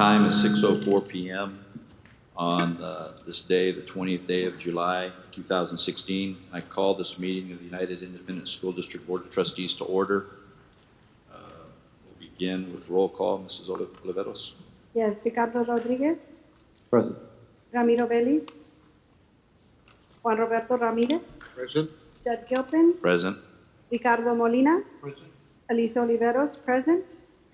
time is 6:04 p.m. on this day, the 20th day of July, 2016. I call this meeting of the United Independent School District Board of Trustees to order. We'll begin with roll call. Mrs. Oliveros. Yes, Ricardo Rodriguez, Present. Ramiro Vélez, Juan Roberto Ramírez, Present. Judd Gilpin, Present. Ricardo Molina, Present. Elisa Oliveros, present,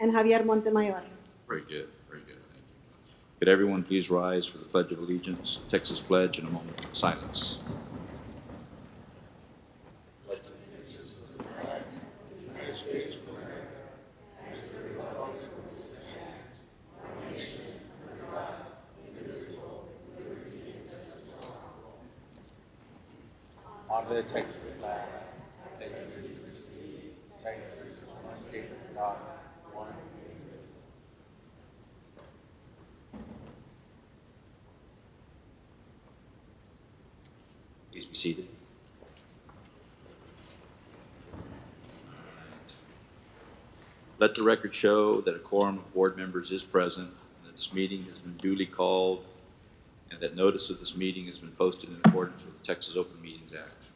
and Javier Montemayor. Very good. Very good. Thank you. Could everyone please rise for the Pledge of Allegiance, Texas Pledge, in a moment of silence. Honor the Texas flag. Pledge allegiance to Texas, one state of God, one. Please be seated. Let the record show that a quorum of board members is present, and that this meeting has been duly called, and that notice of this meeting has been posted in accordance with the Texas Open Meetings Act.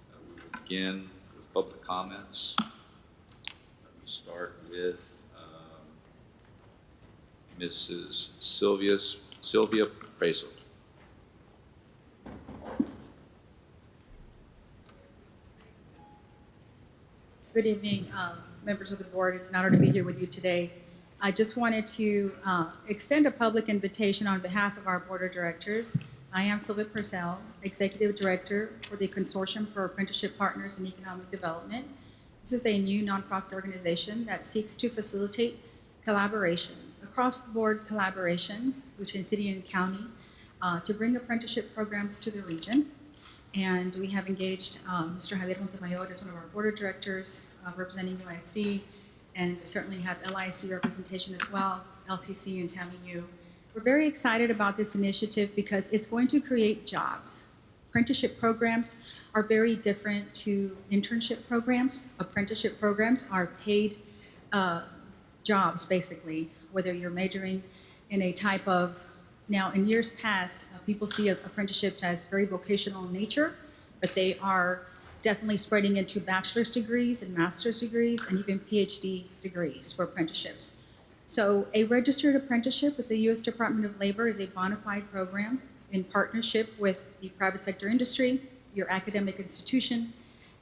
We will begin with public comments. Let me start with Mrs. Sylvia Preso. Good evening, members of the board. It's an honor to be here with you today. I just wanted to extend a public invitation on behalf of our board of directors. I am Sylvia Purcell, Executive Director for the Consortium for Apprenticeship Partners in Economic Development. This is a new nonprofit organization that seeks to facilitate collaboration, across-the-board collaboration between city and county to bring apprenticeship programs to the region. And we have engaged Mr. Javier Montemayor as one of our board of directors representing UISD, and certainly have LISD representation as well, LCC and TAMU. We're very excited about this initiative because it's going to create jobs. Apprenticeship programs are very different to internship programs. Apprenticeship programs are paid jobs, basically, whether you're majoring in a type of, now in years past, people see apprenticeships as very vocational in nature, but they are definitely spreading into bachelor's degrees and master's degrees and even PhD degrees for apprenticeships. So a registered apprenticeship with the U.S. Department of Labor is a bona fide program in partnership with the private sector industry, your academic institution,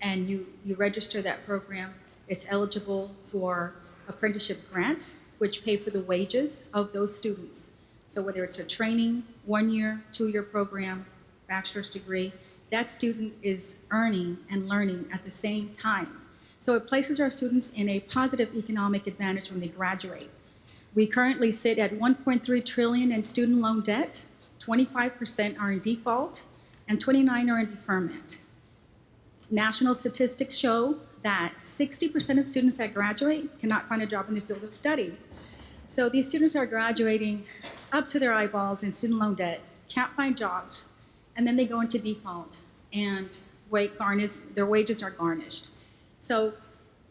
and you register that program. It's eligible for apprenticeship grants, which pay for the wages of those students. So whether it's a training, 1 year, 2-year program, bachelor's degree, that student is earning and learning at the same time. So it places our students in a positive economic advantage when they graduate. We currently sit at $1.3 trillion in student loan debt, 25% are in default, and 29% are in deferment. National statistics show that 60% of students that graduate cannot find a job in the field of study. So these students are graduating up to their eyeballs in student loan debt, can't find jobs, and then they go into default and their wages are garnished. So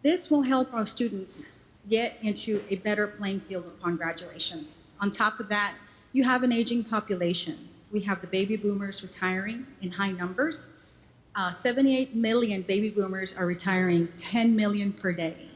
this will help our students get into a better playing field upon graduation. On top of that, you have an aging population. We have the baby boomers retiring in high numbers. 78 million baby boomers are retiring, 10 million per day.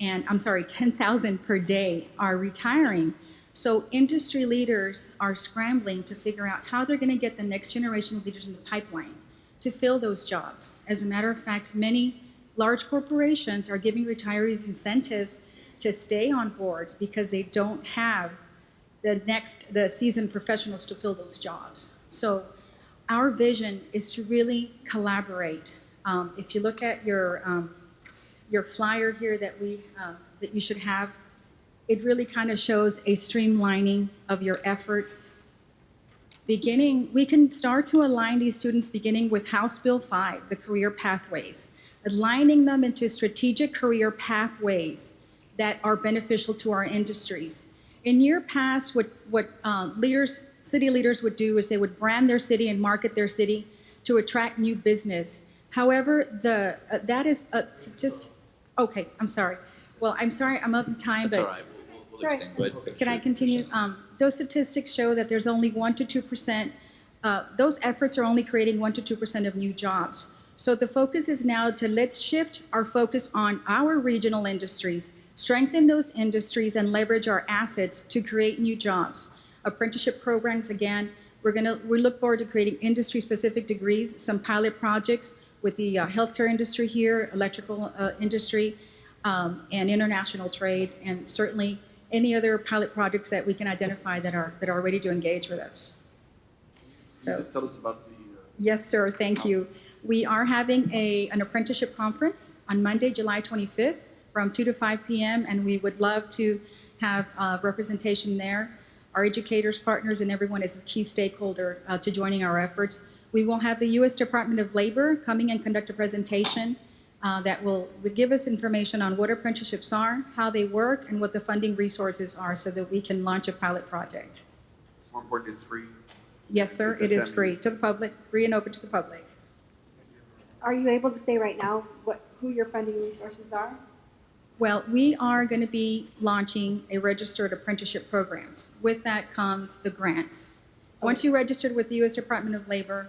And I'm sorry, 10,000 per day are retiring. So industry leaders are scrambling to figure out how they're going to get the next generation of leaders in the pipeline to fill those jobs. As a matter of fact, many large corporations are giving retirees incentives to stay on board because they don't have the seasoned professionals to fill those jobs. So our vision is to really collaborate. If you look at your flyer here that you should have, it really kind of shows a streamlining of your efforts. We can start to align these students beginning with House Bill 5, the career pathways, aligning them into strategic career pathways that are beneficial to our industries. In year past, what city leaders would do is they would brand their city and market their city to attract new business. However, that is just, okay, I'm sorry. Well, I'm sorry, I'm up in time, That's but all right. We'll public Right. stand. Go ahead. Can I continue? Those statistics show that there's only 1 to 2%. Those efforts are only creating 1 to 2% of new jobs. So the focus is now to let's shift our focus on our regional industries, strengthen those industries, and leverage our assets to create new jobs. Apprenticeship programs, again, we look forward to creating industry-specific degrees, some pilot projects with the healthcare industry here, electrical industry, and international trade, and certainly any other pilot projects that we can identify that are ready to engage with us. So, Just tell us about the. yes, sir. Thank you. We are having an apprenticeship conference on Monday, July 25th from 2 to 5 p.m., and we would love to have representation there. Our educators, partners, and everyone is a key stakeholder to joining our efforts. We will have the U.S. Department of Labor coming and conduct a presentation that will give us information on what apprenticeships are, how they work, and what the funding resources are so that we can launch a pilot project. More important, it's free. Yes, sir, it is free to the public, free and open to the public. Are you able to say right now who your funding resources are? Well, we are going to be launching a registered apprenticeship programs. With that comes the grants. Once you registered with the U.S. Department of Labor,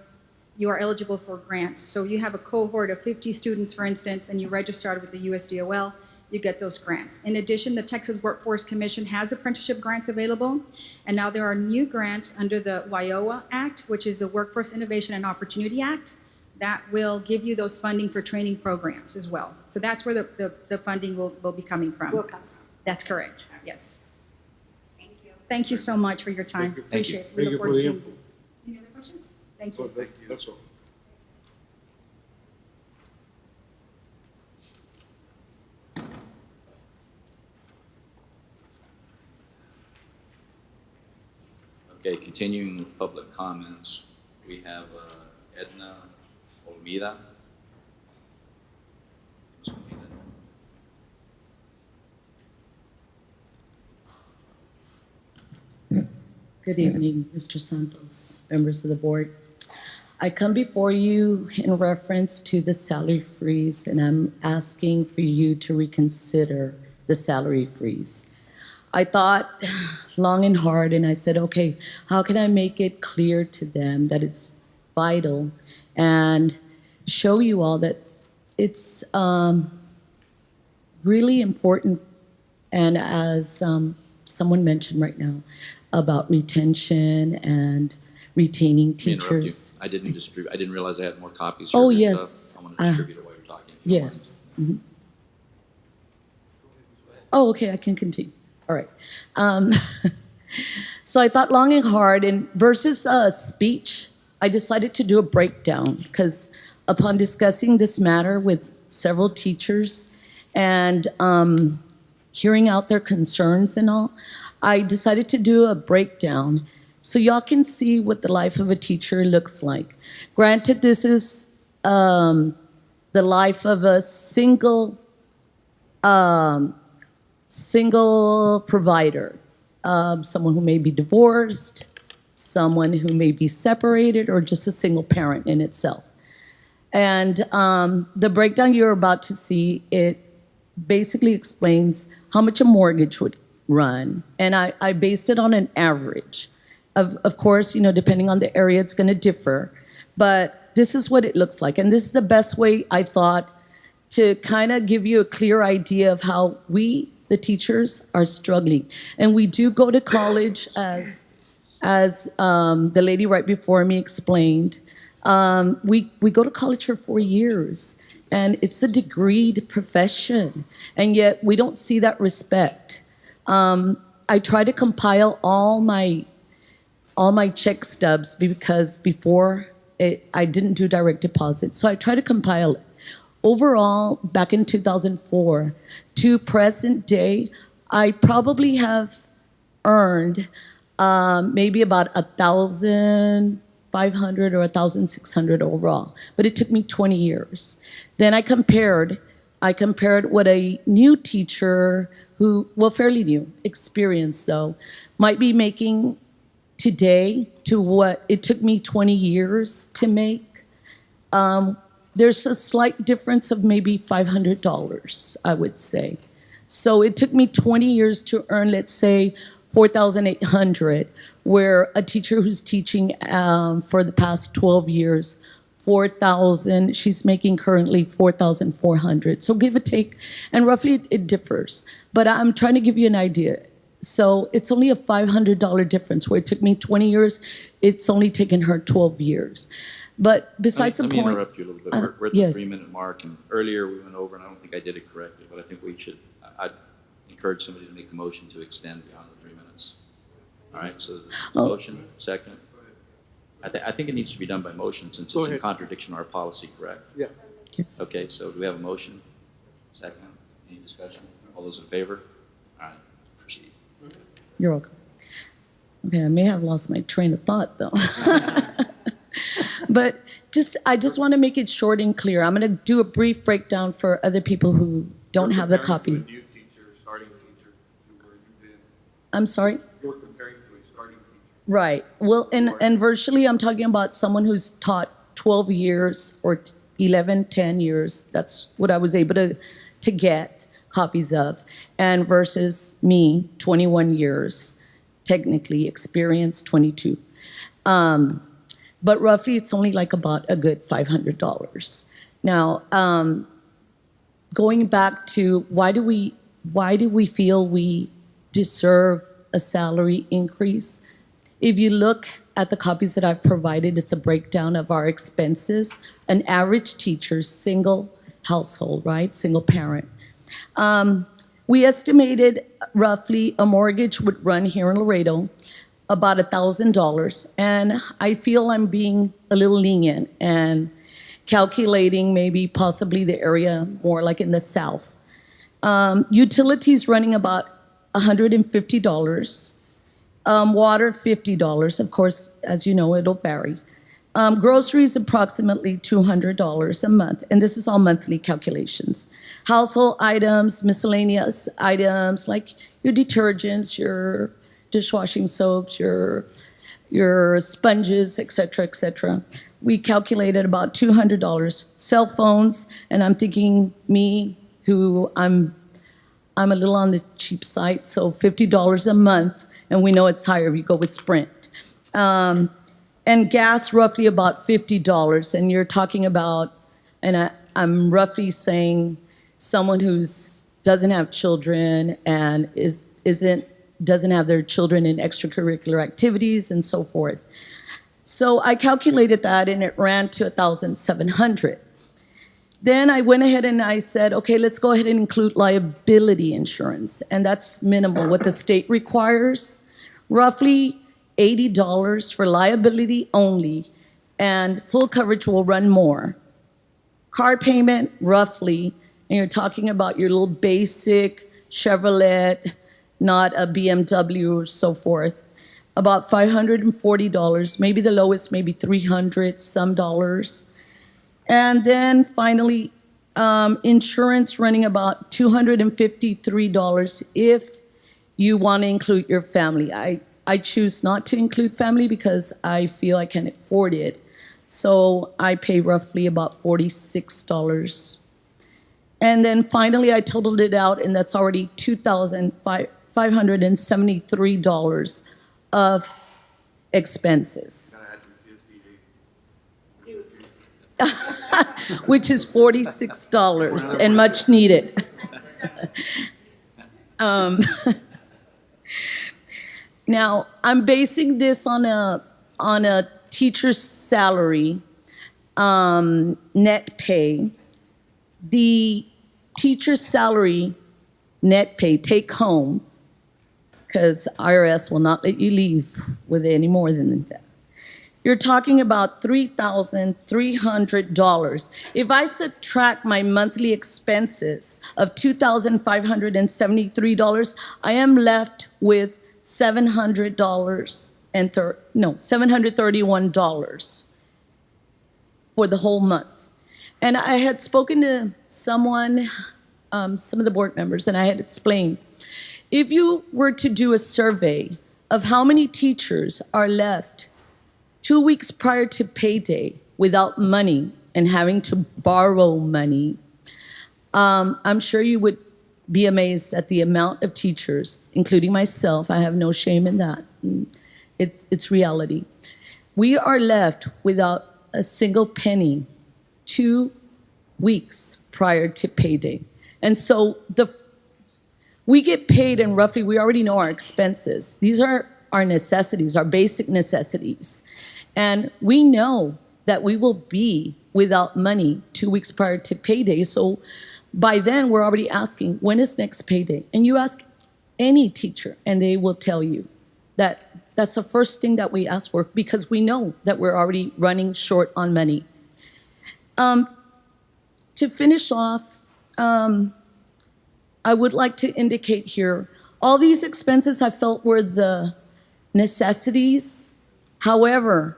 you are eligible for grants. So you have a cohort of 50 students, for instance, and you registered with the USDOL, you get those grants. In addition, the Texas Workforce Commission has apprenticeship grants available, and now there are new grants under the WIOA Act, which is the Workforce Innovation and Opportunity Act, that will give you those funding for training programs as well. So that's where the funding will be coming from. Will come from. That's correct, yes. Thank you. Thank you so much for your time. Thank you. Appreciate it. We Thank look you forward for to the seeing you. input. Any other questions? Thank So you. thank you, that's all. Okay, continuing with public comments, we have Edna Olmida. Ms. Olmida. Good evening, Mr. Santos, members of the board. I come before you in reference to the salary freeze, and I'm asking for you to reconsider the salary freeze. I thought long and hard, and I said, okay, how can I make it clear to them that it's vital and show you all that it's really important, and as someone mentioned right now, about retention and retaining Let me interrupt you. teachers. I didn't realize I had more copies here Oh, of your yes. stuff. I want to distribute it while you're talking. if you don't mind. Yes. Mhm. Oh, okay, I can continue. All right. So I thought long and hard, and versus a speech, I decided to do a breakdown because upon discussing this matter with several teachers and hearing out their concerns and all, I decided to do a breakdown so y'all can see what the life of a teacher looks like. Granted, this is the life of a single provider, someone who may be divorced, someone who may be separated, or just a single parent in itself. And the breakdown you're about to see, it basically explains how much a mortgage would run. And I based it on an average. Of course, you know, depending on the area, it's going to differ. But this is what it looks like. And this is the best way, I thought, to kind of give you a clear idea of how we, the teachers, are struggling. And we do go to college, as the lady right before me explained. We go to college for 4 years, and it's a degreed profession, and yet we don't see that respect. I try to compile all my check stubs because before I didn't do direct deposit, so I try to compile it. Overall, back in 2004 to present day, I probably have earned maybe about 1,500 or 1,600 overall, but it took me 20 years. Then I compared what a new teacher who, well, fairly new, experienced though, might be making today to what it took me 20 years to make. There's a slight difference of maybe $500, I would say. So it took me 20 years to earn, let's say, 4,800, where a teacher who's teaching for the past 12 years, 4,000, she's making currently 4,400. So give or take, and roughly it differs. But I'm trying to give you an idea. So it's only a $500 difference, where it took me 20 years, it's only taken her 12 years. But besides the Let me point. interrupt you a little bit. We're at the yes. 3-minute mark, and earlier we went over, and I don't think I did it correctly, but I think I'd encourage somebody to make a motion to extend beyond the 3 minutes. All right, so the Oh. motion, second. I think it needs to be done by motion since it's in contradiction to our policy, correct? Yeah. Yes. Okay, so do we have a motion? Second, any discussion? All those in favor? All right, proceed. You're welcome. Okay, I may have lost my train of thought though. But I just want to make it short and clear. I'm going to do a brief breakdown for other people who don't have the copy. You're comparing to a new teacher, starting teacher, to where you've been. I'm sorry? You're comparing to a starting teacher. Right. Well, and virtually I'm talking about someone who's taught 12 years or 11, 10 years. That's what I was able to get copies of. And versus me, 21 years, technically experience 22. But roughly it's only like about a good $500. Now, going back to why do we feel we deserve a salary increase? If you look at the copies that I've provided, it's a breakdown of our expenses. An average teacher, single household, right? Single parent. We estimated roughly a mortgage would run here in Laredo about $1,000. And I feel I'm being a little lenient and calculating maybe possibly the area more like in the south. Utilities running about $150. Water, $50. Of course, as you know, it'll vary. Groceries, approximately $200 a month. And this is all monthly calculations. Household items, miscellaneous items like your detergents, your dishwashing soaps, your sponges, et cetera, we calculated about $200. Cell phones, and I'm thinking me, who I'm a little on the cheap side, so $50 a month, and we know it's higher if you go with Sprint. And gas, roughly about $50, and you're talking about, and I'm roughly saying someone who's doesn't have children and doesn't have their children in extracurricular activities and so forth. So I calculated that and it ran to $1,700. Then I went ahead and I said, okay, let's go ahead and include liability insurance. And that's minimal, what the state requires. Roughly $80 for liability only, and full coverage will run more. Car payment, roughly, and you're talking about your little basic Chevrolet, not a BMW or so forth, about $540, maybe the lowest, maybe $300 some dollars. And then finally, insurance running about $253 if you want to include your family. I choose not to include family because I feel I can afford it. So I pay roughly about $46. And then finally, I totaled it out, and that's already $2,573 of expenses, which is $46 and much needed. Now, I'm basing this on a teacher's salary, net pay. The teacher's salary, net pay, take home, because IRS will not let you leave with any more than that. You're talking about $3,300. If I subtract my monthly expenses of $2,573, I am left with $731 for the whole month. And I had spoken to someone, some of the board members, and I had explained, if you were to do a survey of how many teachers are left 2 weeks prior to payday without money and having to borrow money, I'm sure you would be amazed at the amount of teachers, including myself. I have no shame in that. It's reality. We are left without a single penny 2 weeks prior to payday. And so we get paid, and roughly we already know our expenses. These are our necessities, our basic necessities. And we know that we will be without money 2 weeks prior to payday. So by then, we're already asking, when is next payday? And you ask any teacher, and they will tell you that that's the first thing that we ask for, because we know that we're already running short on money. To finish off, I would like to indicate here, all these expenses I felt were the necessities. However,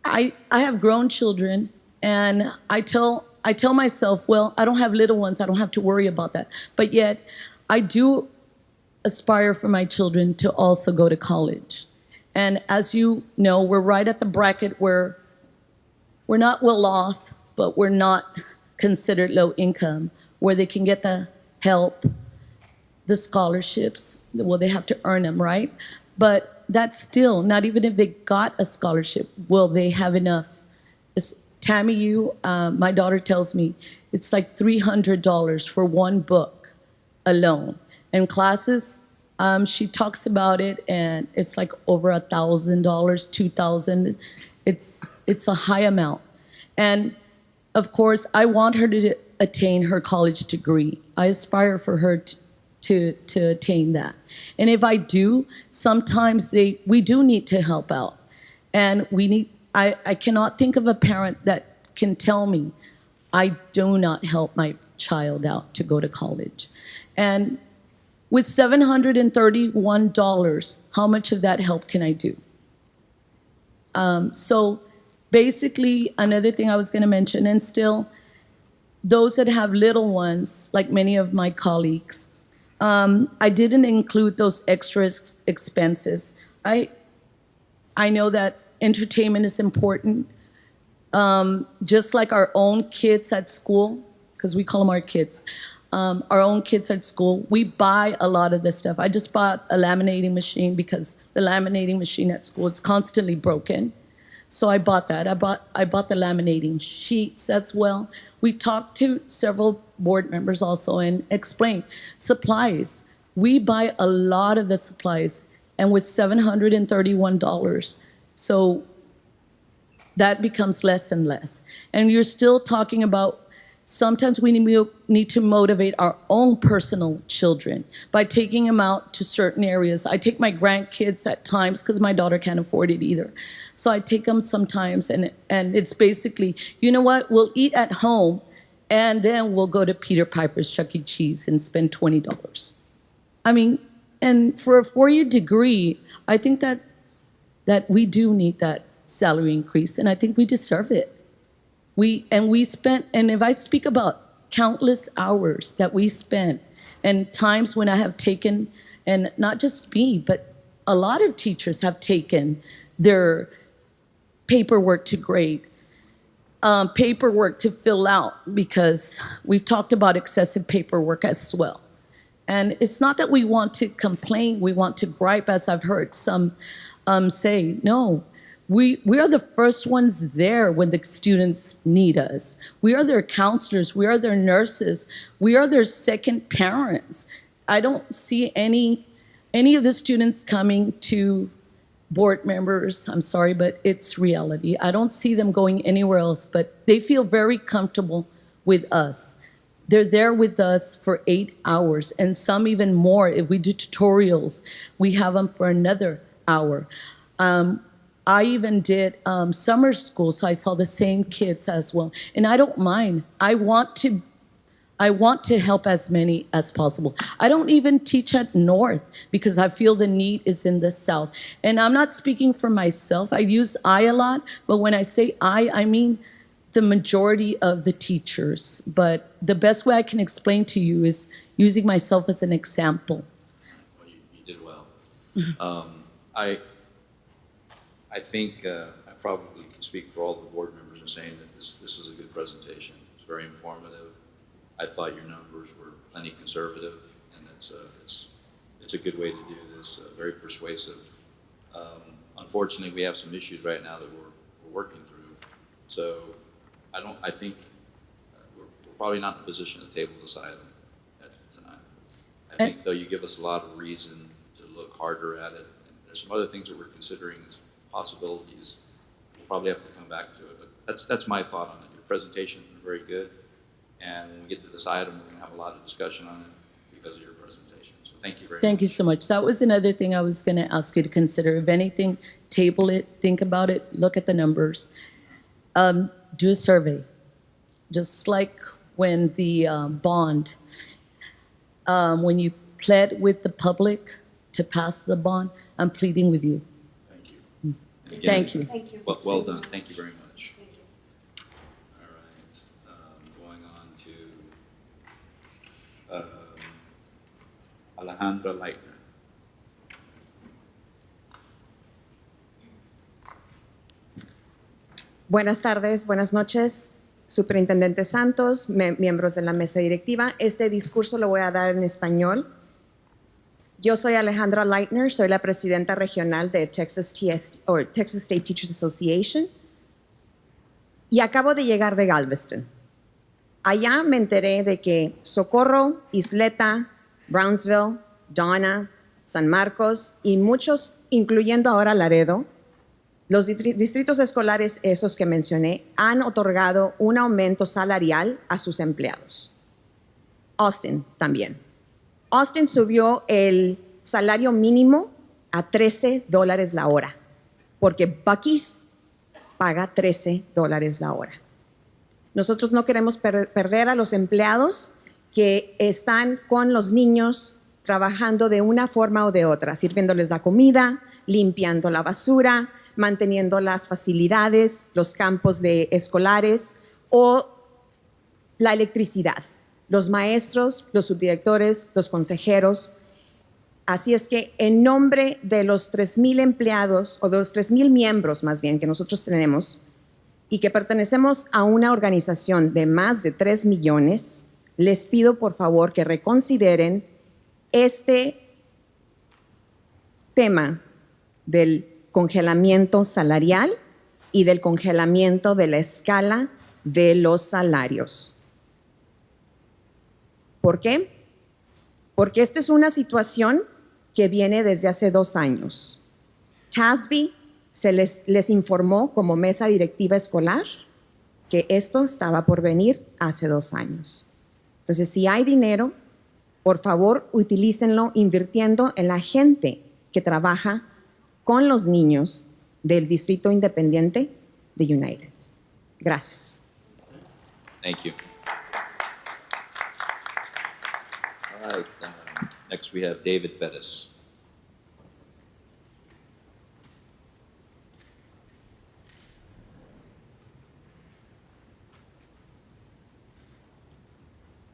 I have grown children, and I tell myself, well, I don't have little ones, I don't have to worry about that. But yet, I do aspire for my children to also go to college. And as you know, we're right at the bracket where we're not well off, but we're not considered low income, where they can get the help, the scholarships. Well, they have to earn them, right? But that's still, not even if they got a scholarship, will they have enough? Tammy, my daughter tells me, it's like $300 for one book alone. And classes, she talks about it, and it's like over $1,000, $2,000. It's a high amount. And of course, I want her to attain her college degree. I aspire for her to attain that. And if I do, sometimes we do need to help out. And I cannot think of a parent that can tell me, I do not help my child out to go to college. And with $731, how much of that help can I do? So basically, another thing I was going to mention, and still, those that have little ones, like many of my colleagues, I didn't include those extra expenses. I know that entertainment is important. Just like our own kids at school, because we call them our kids, our own kids at school, we buy a lot of this stuff. I just bought a laminating machine because the laminating machine at school is constantly broken. So I bought that. I bought the laminating sheets as well. We talked to several board members also and explained supplies. We buy a lot of the supplies, and with $731, so that becomes less and less. And you're still talking about sometimes we need to motivate our own personal children by taking them out to certain areas. I take my grandkids at times because my daughter can't afford it either. So I take them sometimes, and it's basically, you know what, we'll eat at home, and then we'll go to Peter Piper's Chuck E. Cheese and spend $20. I mean, and for a 4-year degree, I think that we do need that salary increase, and I think we deserve it. We spent, and if I speak about countless hours that we spent, and times when I have taken, and not just me, but a lot of teachers have taken their paperwork to grade, paperwork to fill out, because we've talked about excessive paperwork as well. And it's not that we want to complain, we want to gripe, as I've heard some say. No, we are the first ones there when the students need us. We are their counselors, we are their nurses, we are their second parents. I don't see any of the students coming to board members, I'm sorry, but it's reality. I don't see them going anywhere else, but they feel very comfortable with us. They're there with us for 8 hours, and some even more. If we do tutorials, we have them for another hour. I even did summer school, so I saw the same kids as well. And I don't mind. I want to help as many as possible. I don't even teach at North because I feel the need is in the South. And I'm not speaking for myself. I use I a lot, but when I say I mean the majority of the teachers. But the best way I can explain to you is using myself as an example. Well, you did well. I think I probably can speak for all the board members in saying that this was a good presentation. It's very informative. I thought your numbers were plenty conservative, and it's a good way to do this, very persuasive. Unfortunately, we have some issues right now that we're working through. So I think we're probably not in a position to table this item tonight. I think, though, you give us a lot of reason to look harder at it. And there's some other things that we're considering as possibilities. We'll probably have to come back to it, but that's my thought on it. Your presentation has been very good, and when we get to this item, we're going to have a lot of discussion on it because of your presentation. So thank you very much. Thank you so much. That was another thing I was going to ask you to consider. If anything, table it, think about it, look at the numbers. Do a survey. Just like when the bond, when you pled with the public to pass the bond, I'm pleading with you. Thank you. And again, Thank you. Thank you. Well done. Thank you very much. All right. Going on to Alejandra Leitner. Buenas tardes, buenas noches, Superintendente Santos, miembros de la mesa directiva. Este discurso lo voy a dar en español. Yo soy Alejandra Leitner, soy la presidenta regional de Texas State Teachers Association y acabo de llegar de Galveston. Allá me enteré de que Socorro, Isleta, Brownsville, Donna, San Marcos y muchos, incluyendo ahora Laredo, los distritos escolares, esos que mencioné, han otorgado un aumento salarial a sus empleados. Austin también. Austin subió el salario mínimo a $13 la hora, porque Buc-ee's paga $13 la hora. Nosotros no queremos perder a los empleados que están con los niños trabajando de una forma o de otra, sirviéndoles la comida, limpiando la basura, manteniendo las facilidades, los campos escolares o la electricidad, los maestros, los subdirectores, los consejeros. Así es que en nombre de los 3,000 empleados, o de los 3,000 miembros más bien que nosotros tenemos, y que pertenecemos a una organización de más de 3 millones, les pido por favor que reconsideren este tema del congelamiento salarial y del congelamiento de la escala de los salarios. ¿Por qué? Porque esta es una situación que viene desde hace 2 años. TASB les informó como mesa directiva escolar que esto estaba por venir hace 2 años. Entonces, si hay dinero, por favor, utilícenlo invirtiendo en la gente que trabaja con los niños del Distrito Independiente de United. Gracias. Thank you. All right. Next we have David Bettis.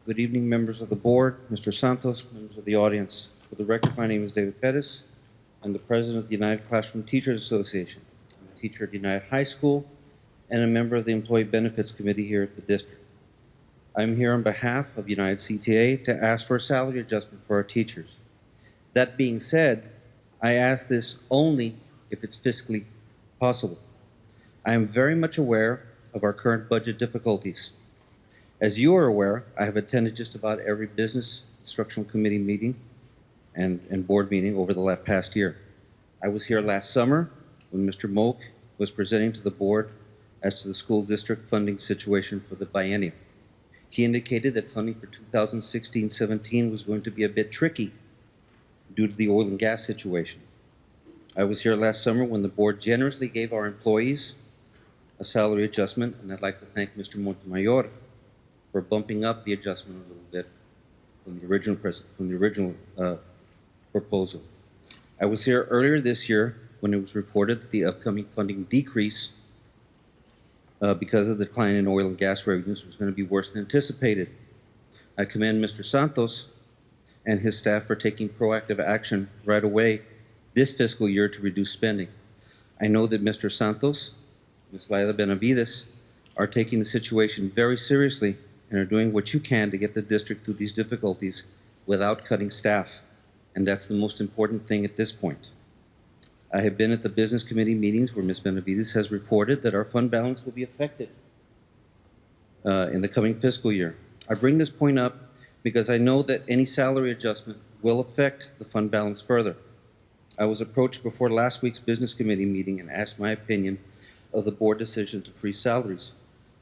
Good evening, members of the board, Mr. Santos, members of the audience. For the record, my name is David Pettis. I'm the president of the United Classroom Teachers Association. I'm a teacher at United High School and a member of the Employee Benefits Committee here at the district. I'm here on behalf of United CTA to ask for a salary adjustment for our teachers. That being said, I ask this only if it's fiscally possible. I am very much aware of our current budget difficulties. As you are aware, I have attended just about every business instructional committee meeting and board meeting over the past year. I was here last summer when Mr. Moak was presenting to the board as to the school district funding situation for the biennium. He indicated that funding for 2016-17 was going to be a bit tricky due to the oil and gas situation. I was here last summer when the board generously gave our employees a salary adjustment, and I'd like to thank Mr. Montemayor for bumping up the adjustment a little bit from the original proposal. I was here earlier this year when it was reported that the upcoming funding decrease because of the decline in oil and gas revenues was going to be worse than anticipated. I commend Mr. Santos and his staff for taking proactive action right away this fiscal year to reduce spending. I know that Mr. Santos, Ms. Laila Benavides, are taking the situation very seriously and are doing what you can to get the district through these difficulties without cutting staff, and that's the most important thing at this point. I have been at the business committee meetings where Ms. Benavides has reported that our fund balance will be affected in the coming fiscal year. I bring this point up because I know that any salary adjustment will affect the fund balance further. I was approached before last week's business committee meeting and asked my opinion of the board decision to freeze salaries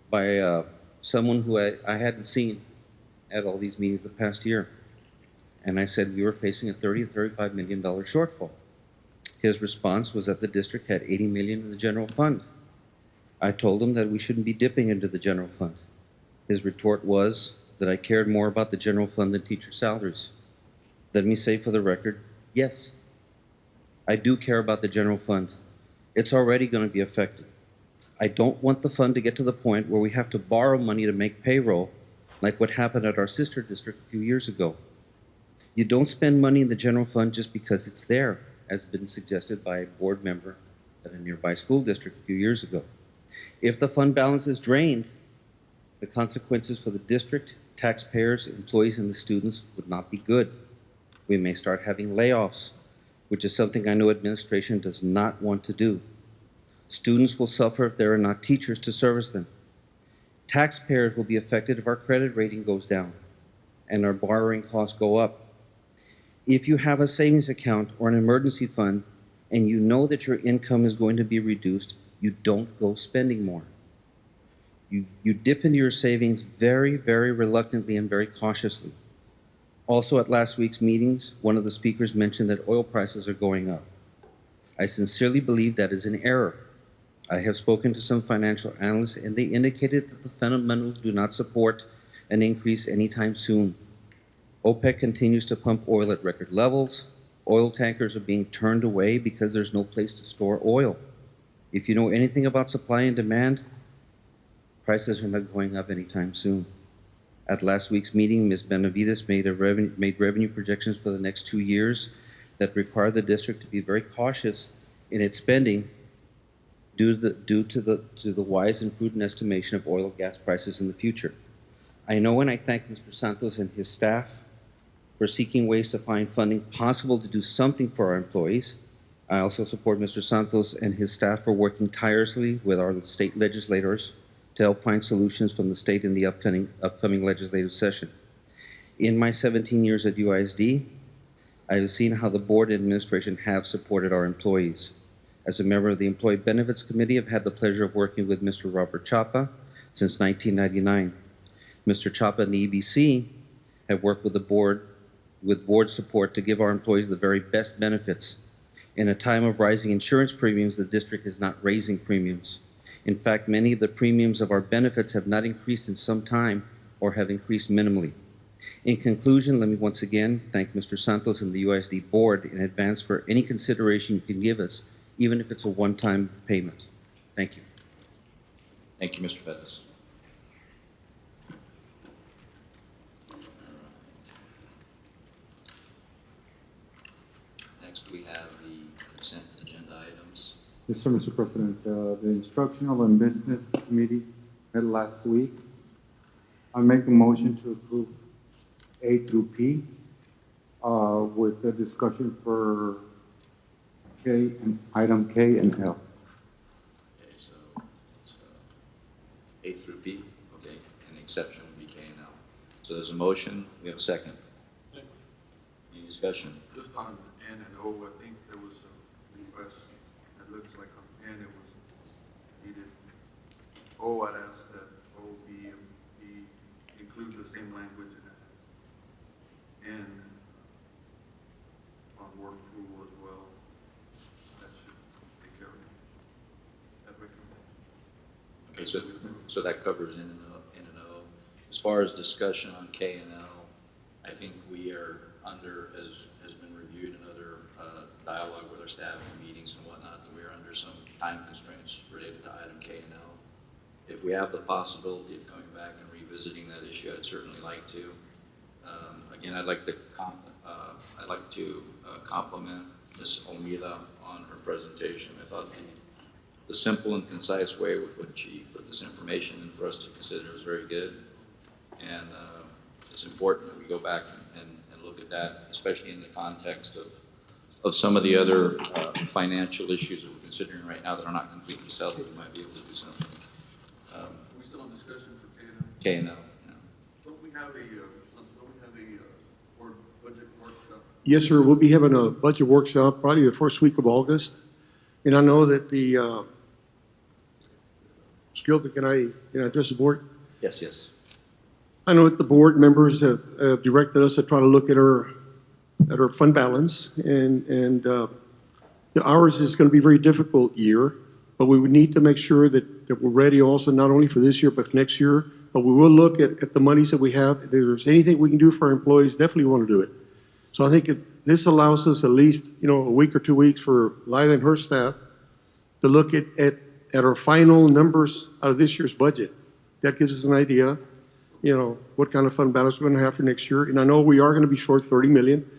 by someone who I hadn't seen at all these meetings the past year. And I said we were facing a $30 to $35 million shortfall. His response was that the district had $80 million in the general fund. I told him that we shouldn't be dipping into the general fund. His retort was that I cared more about the general fund than teacher salaries. Let me say for the record, yes, I do care about the general fund. It's already going to be affected. I don't want the fund to get to the point where we have to borrow money to make payroll, like what happened at our sister district a few years ago. You don't spend money in the general fund just because it's there, as been suggested by a board member at a nearby school district a few years ago. If the fund balance is drained, the consequences for the district, taxpayers, employees, and the students would not be good. We may start having layoffs, which is something I know administration does not want to do. Students will suffer if there are not teachers to service them. Taxpayers will be affected if our credit rating goes down and our borrowing costs go up. If you have a savings account or an emergency fund and you know that your income is going to be reduced, you don't go spending more. You dip into your savings very, very reluctantly and very cautiously. Also, at last week's meetings, one of the speakers mentioned that oil prices are going up. I sincerely believe that is an error. I have spoken to some financial analysts, and they indicated that the fundamentals do not support an increase anytime soon. OPEC continues to pump oil at record levels. Oil tankers are being turned away because there's no place to store oil. If you know anything about supply and demand, prices are not going up anytime soon. At last week's meeting, Ms. Benavides made revenue projections for the next 2 years that require the district to be very cautious in its spending due to the wise and prudent estimation of oil and gas prices in the future. I know and I thank Mr. Santos and his staff for seeking ways to find funding possible to do something for our employees. I also support Mr. Santos and his staff for working tirelessly with our state legislators to help find solutions from the state in the upcoming legislative session. In my 17 years at UISD, I have seen how the board and administration have supported our employees. As a member of the Employee Benefits Committee, I've had the pleasure of working with Mr. Robert Chapa since 1999. Mr. Chapa and the EBC have worked with the board, with board support to give our employees the very best benefits. In a time of rising insurance premiums, the district is not raising premiums. In fact, many of the premiums of our benefits have not increased in some time or have increased minimally. In conclusion, let me once again thank Mr. Santos and the UISD board in advance for any consideration you can give us, even if it's a one-time payment. Thank you. Thank you, Mr. Pettis. Next, we have the consent agenda items. Yes, sir, Mr. President. The Instructional and Business Committee met last week. I make a motion to approve A through P with the discussion for item K and L. Okay, so it's A through B, okay, and the exception would be K and L. So there's a motion, we have a second. Any discussion? Just on N and O, I think there was a request that looks like on N it was needed. O, I'd ask that O be include the same language in N on board approval as well. That should take care of that recommendation. Okay, so that covers N and O. As far as discussion on K and L, I think we are under, as has been reviewed in other dialogue with our staff and meetings and whatnot, that we are under some time constraints related to item K and L. If we have the possibility of coming back and revisiting that issue, I'd certainly like to. Again, I'd like to compliment Ms. Almeida on her presentation. I thought the simple and concise way with which she put this information in for us to consider was very good. And it's important that we go back and look at that, especially in the context of some of the other financial issues that we're considering right now that are not completely settled. We might be able to do something. Are we still in discussion for K&L? K&L. Don't we have a board budget workshop? Yes, sir. We'll be having a budget workshop probably the first week of August. And I know that can I address the board? Yes, yes. I know that the board members have directed us to try to look at our fund balance, and ours is going to be a very difficult year, but we would need to make sure that we're ready also not only for this year but for next year. But we will look at the monies that we have. If there's anything we can do for our employees, definitely want to do it. So I think this allows us at least a week or 2 weeks for Lila and her staff to look at our final numbers out of this year's budget. That gives us an idea, what kind of fund balance we're going to have for next year. And I know we are going to be short 30 million.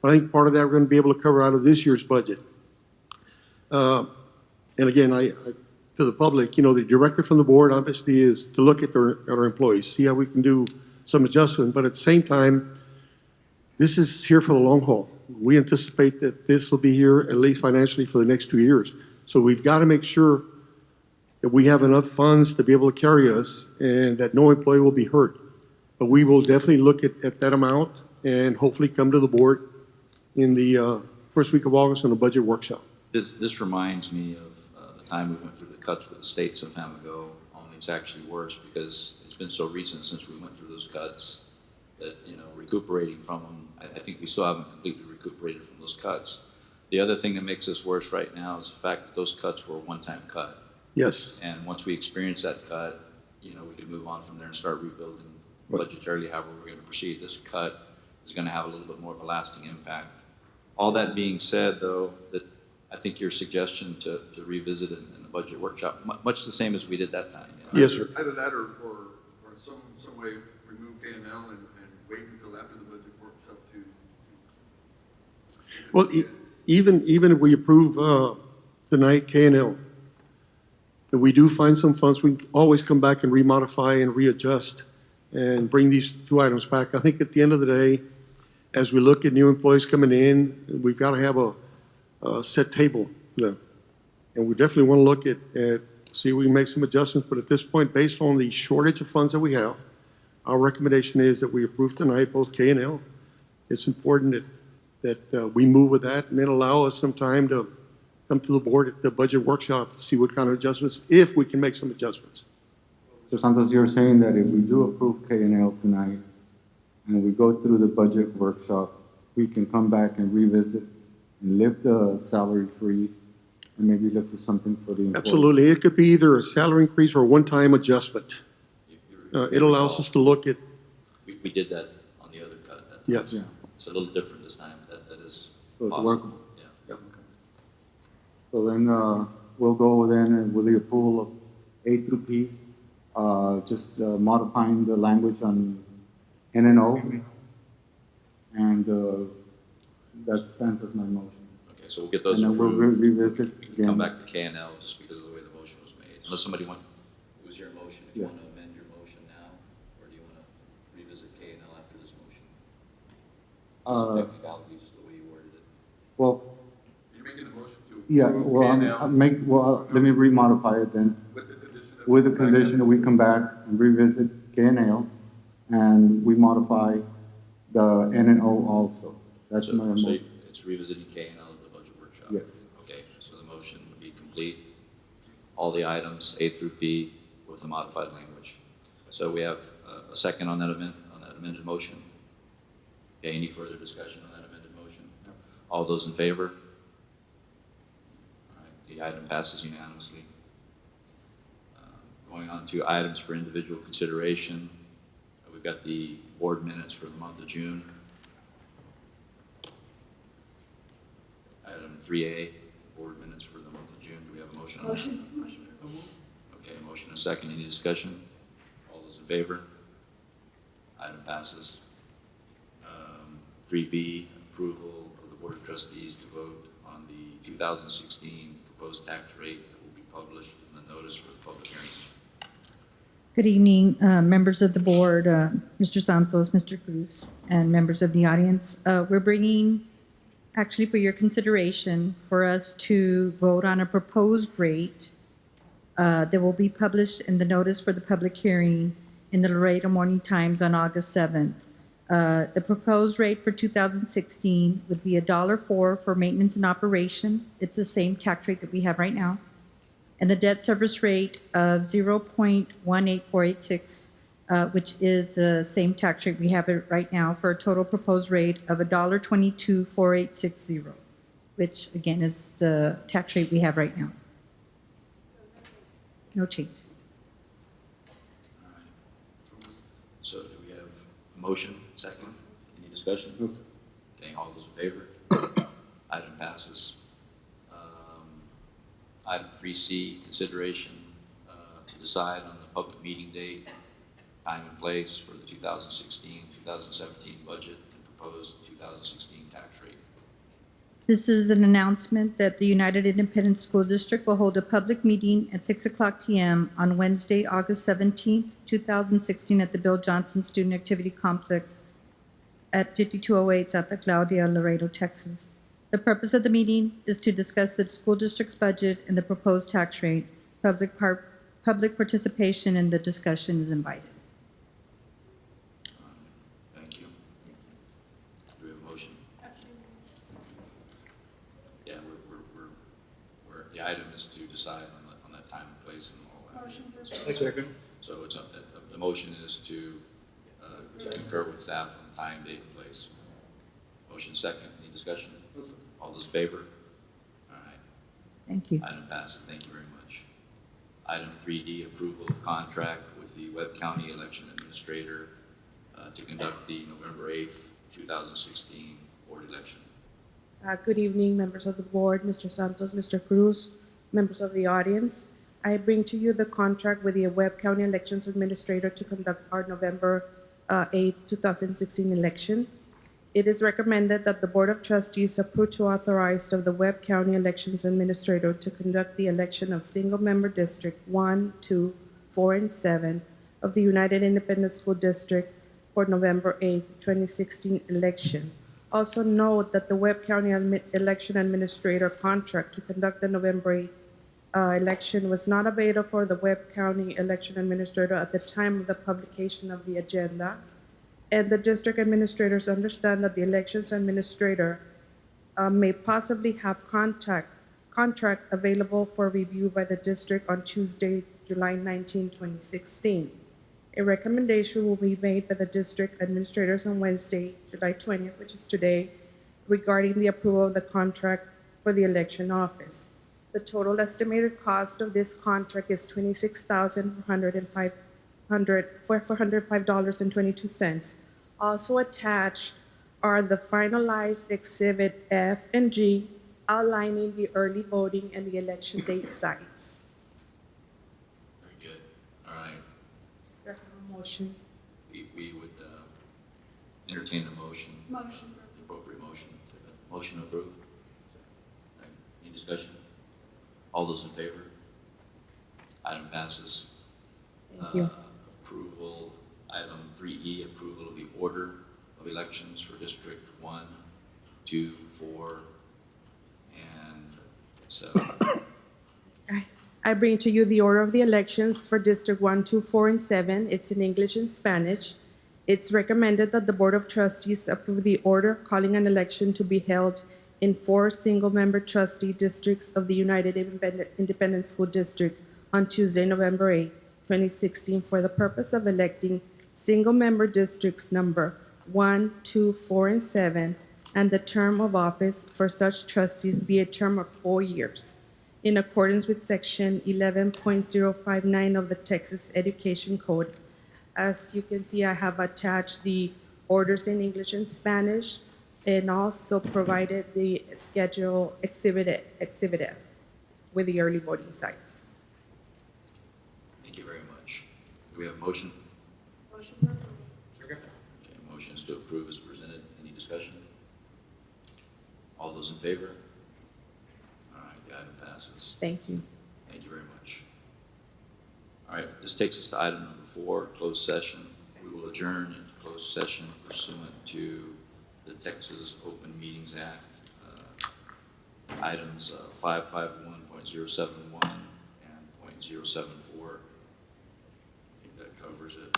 But I think part of that we're going to be able to cover out of this year's budget. And again, to the public, the directive from the board obviously is to look at our employees, see how we can do some adjustment. But at the same time, this is here for the long haul. We anticipate that this will be here at least financially for the next 2 years. So we've got to make sure that we have enough funds to be able to carry us and that no employee will be hurt. But we will definitely look at that amount and hopefully come to the board in the first week of August on a budget workshop. This reminds me of the time we went through the cuts with the state some time ago, only it's actually worse because it's been so recent since we went through those cuts that, recuperating from them, I think we still haven't completely recuperated from those cuts. The other thing that makes this worse right now is the fact that those cuts were a one-time cut. Yes. And once we experience that cut, we can move on from there and start rebuilding budgetarily however we're going to proceed. This cut is going to have a little bit more of a lasting impact. All that being said, though, that I think your suggestion to revisit it in the budget workshop, much the same as we did that time. Yes, sir. Either that or some way remove K&L and wait until after the budget workshop to. Well, even if we approve tonight K&L, if we do find some funds, we can always come back and remodify and readjust and bring these two items back. I think at the end of the day, as we look at new employees coming in, we've got to have a set table for them. And we definitely want to look at see if we can make some adjustments. But at this point, based on the shortage of funds that we have, our recommendation is that we approve tonight both K and L. It's important that we move with that and then allow us some time to come to the board at the budget workshop to see what kind of adjustments, if we can make some adjustments. So Santos, you're saying that if we do approve K&L tonight and we go through the budget workshop, we can come back and revisit and lift the salary freeze and maybe look for something for the employees? Absolutely. It could be either a salary increase or a one-time adjustment. It allows us to look at, We did that on the other cut. yes. Yeah. It's a little different this time. That is So it's possible. workable. Yeah. So then we'll go then with the approval of A through P, just modifying the language on N and O. And that stands as my motion. Okay, so we'll get And those then we'll approved. revisit We can come again. back to K and L just because of the way the motion was made. Unless somebody it was your motion. If you Yes. want to amend your motion now, or do you want to revisit K and L after this motion? Just technicality, just the way you worded it. Well, You're making a motion to. yeah, approve well, K&L let me remodify it then. with the condition that. With the condition that we come back and revisit K and L, and we modify the N and O also. That's So my motion. it's revisiting K and L at the budget workshop? Yes. Okay, so the motion would be complete, all the items, A through P, with the modified language. So we have a second on that amended motion. Okay, any further discussion on that amended motion? All those in favor? All right, the item passes unanimously. Going on to items for individual consideration. We've got the board minutes for the month of June. Item 3A, board minutes for the month of June. Do we have a motion on that? Motion. Okay, motion and a second. Any discussion? All those in favor? Item passes. 3B, approval of the Board of Trustees to vote on the 2016 proposed tax rate that will be published in the notice for the public hearing. Good evening, members of the board, Mr. Santos, Mr. Cruz, and members of the audience. We're bringing, actually for your consideration, for us to vote on a proposed rate that will be published in the notice for the public hearing in the Laredo Morning Times on August 7th. The proposed rate for 2016 would be $1.04 for maintenance and operation. It's the same tax rate that we have right now. And the debt service rate of 0.18486, which is the same tax rate we have it right now, for a total proposed rate of $1.224860, which again is the tax rate we have right now. No change. All right. So do we have a motion, second? Any discussion? Okay, all those in favor? Item passes. Item 3C, consideration to decide on the public meeting date, time and place for the 2016-2017 budget and proposed 2016 tax rate. This is an announcement that the United Independent School District will hold a public meeting at 6:00 p.m. on Wednesday, August 17, 2016 at the Bill Johnson Student Activity Complex at 5208 Santa Claudia, Laredo, Texas. The purpose of the meeting is to discuss the school district's budget and the proposed tax rate. Public participation in the discussion is invited. Thank you. Do we have a motion? Yeah, the item is to decide on that time and place and all that. Second. So it's the motion is to concur with staff on time, date, and place. Motion second. Any discussion? All those in favor? All right. Thank you. Item passes. Thank you very much. Item 3D, approval of contract with the Webb County Election Administrator to conduct the November 8th, 2016 board election. Good evening, members of the board, Mr. Santos, Mr. Cruz, members of the audience. I bring to you the contract with the Webb County Elections Administrator to conduct our November 8, 2016 election. It is recommended that the Board of Trustees approve to authorize of the Webb County Elections Administrator to conduct the election of single-member District 1, 2, 4, and 7 of the United Independent School District for November 8, 2016 election. Also note that the Webb County Election Administrator contract to conduct the November 8 election was not available for the Webb County Election Administrator at the time of the publication of the agenda. And the district administrators understand that the elections administrator may possibly have contract available for review by the district on Tuesday, July 19, 2016. A recommendation will be made by the district administrators on Wednesday, July 20th, which is today, regarding the approval of the contract for the election office. The total estimated cost of this contract is $26,405.22. Also attached are the finalized Exhibit F and G outlining the early voting and the election date sites. Very good. All right. Motion. We would entertain a motion. Motion. The appropriate motion. Motion approved. Any discussion? All those in favor? Item passes. Thank you. Approval, item 3E, approval of the order of elections for District 1, 2, 4, and 7. I bring to you the order of the elections for District 1, 2, 4, and 7. It's in English and Spanish. It's recommended that the Board of Trustees approve the order calling an election to be held in 4 single-member trustee districts of the United Independent School District on Tuesday, November 8, 2016, for the purpose of electing single-member districts number 1, 2, 4, and 7, and the term of office for such trustees be a term of 4 years, in accordance with Section 11.059 of the Texas Education Code. As you can see, I have attached the orders in English and Spanish, and also provided the schedule Exhibit F with the early voting sites. Thank you very much. Do we have a motion? Motion. Okay, motion is to approve as presented. Any discussion? All those in favor? All right, the item passes. Thank you. Thank you very much. All right, this takes us to item number 4, closed session. We will adjourn into closed session pursuant to the Texas Open Meetings Act, items 551.071 and .074. I think that covers it.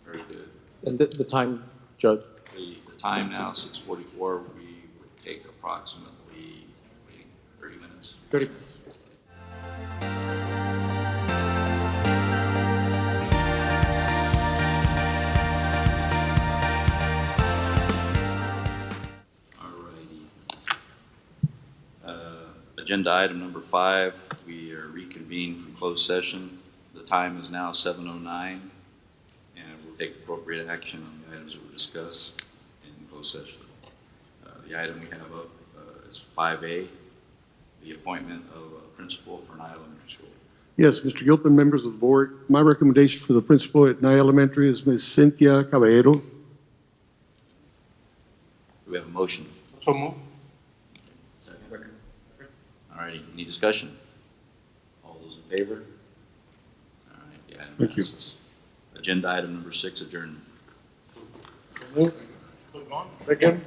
Very good. And the time, Judge? The time now, 6:44, we would take approximately 30 minutes. 30 minutes. Alrighty. Agenda item number 5, we are reconvened from closed session. The time is now 7:09, and we'll take appropriate action on the items that were discussed in closed session. The item we have up is 5A, the appointment of a principal for Nye Elementary School. Yes, Mr. Gilpin, members of the board, my recommendation for the principal at Nye Elementary is Ms. Cynthia Caballero. Do we have a motion? So move. Second. Alrighty, any discussion? All those in favor? Alright, the item Thank you. passes. Agenda item number 6, adjournment. Again?